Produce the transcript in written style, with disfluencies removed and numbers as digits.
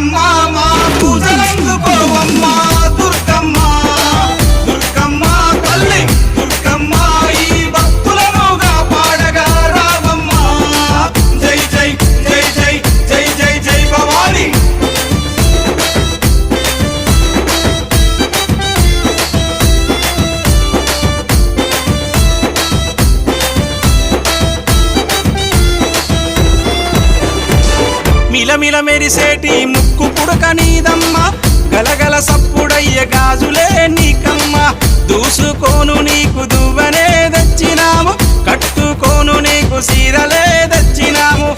దుర్గమ్మ మా పూజలందుకోవమ్మ దుర్గమ్మ దుర్గమ్మ తల్లి దుర్గమ్మ ఈ భక్తులనుగా పాడగా రావమ్మ జై జై జై జై జై జై జై భవాని మిలమిల మెరిసేటి ముక్కు పుడక నీదమ్మ గలగల సప్పుడయ్య గాజులే నీకమ్మ దూసుకోను నీకు దువ్వనే తెచ్చినాము కట్టుకోను నీకు సీరలే తెచ్చినాము